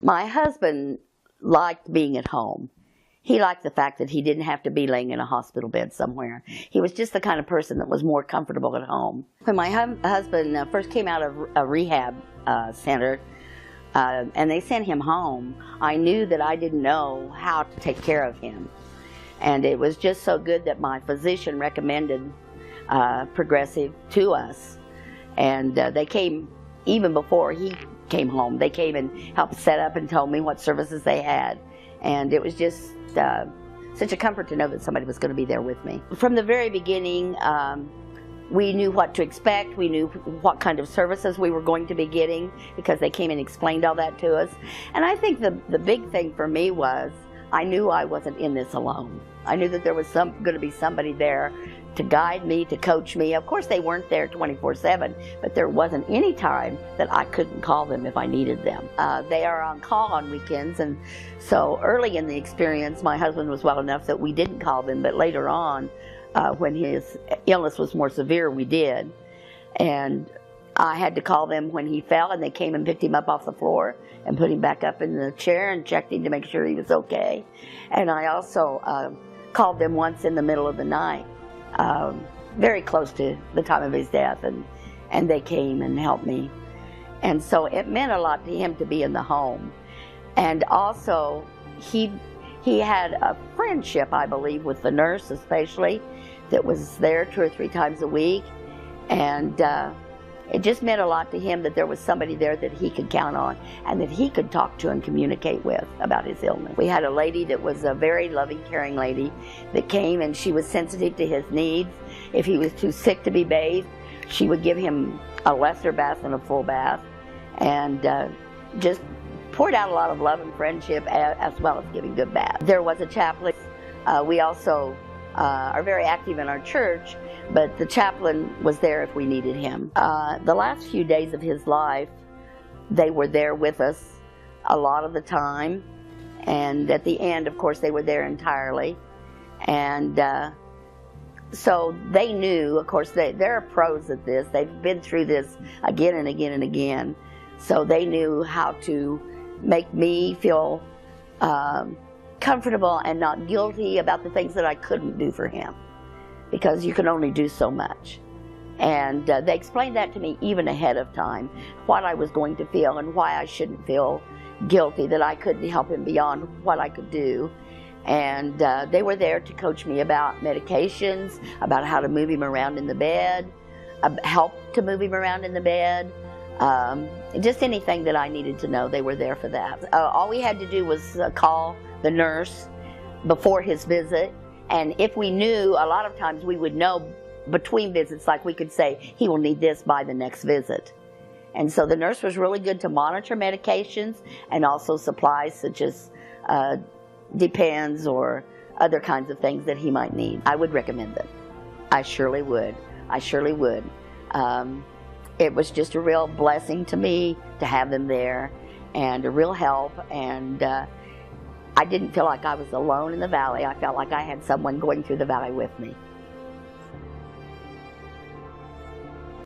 My husband liked being at home. He liked the fact that he didn't have to be laying in a hospital bed somewhere. He was just the kind of person that was more comfortable at home. When my husband first came out of a rehab center, and they sent him home, I knew that I didn't know how to take care of him. And it was just so good that my physician recommended Progressive to us. And they came, even before he came home, they came and helped set up and told me what services they had. And it was just such a comfort to know that somebody was going to be there with me. From the very beginning, we knew what to expect. We knew what kind of services we were going to be getting because they came and explained all that to us. And I think the big thing for me was I knew I wasn't in this alone. I knew that there was going to be somebody there to guide me, to coach me. Of course, they weren't there 24/7, but there wasn't any time that I couldn't call them if I needed them. They are on call on weekends, and so early in the experience, my husband was well enough that we didn't call them, but later on, when his illness was more severe, we did. And I had to call them when he fell, and they came and picked him up off the floor and put him back up in the chair and checked him to make sure he was okay. And I also called them once in the middle of the night, very close to the time of his death, and they came and helped me. And so it meant a lot to him to be in the home. And also, he had a friendship, I believe, with the nurse especially, that was there 2 or 3 times a week. And it just meant a lot to him that there was somebody there that he could count on and that he could talk to and communicate with about his illness. We had a lady that was a very loving, caring lady that came, and she was sensitive to his needs. If he was too sick to be bathed, she would give him a lesser bath than a full bath, and just poured out a lot of love and friendship as well as giving good baths. There was a chaplain. We also are very active in our church, but the chaplain was there if we needed him. The last few days of his life, they were there with us a lot of the time, and at the end, of course, they were there entirely. And so they knew, of course, they're pros at this. They've been through this again and again and again. So they knew how to make me feel comfortable and not guilty about the things that I couldn't do for him, because you can only do so much. And they explained that to me even ahead of time, what I was going to feel and why I shouldn't feel guilty that I couldn't help him beyond what I could do. And they were there to coach me about medications, about how to move him around in the bed, help to move him around in the bed, just anything that I needed to know. They were there for that. All we had to do was call the nurse before his visit, and if we knew, a lot of times we would know between visits, like we could say, he will need this by the next visit. And so the nurse was really good to monitor medications and also supplies such as Depends or other kinds of things that he might need. I would recommend them. I surely would. I surely would. It was just a real blessing to me to have them there, and a real help, and I didn't feel like I was alone in the valley. I felt like I had someone going through the valley with me.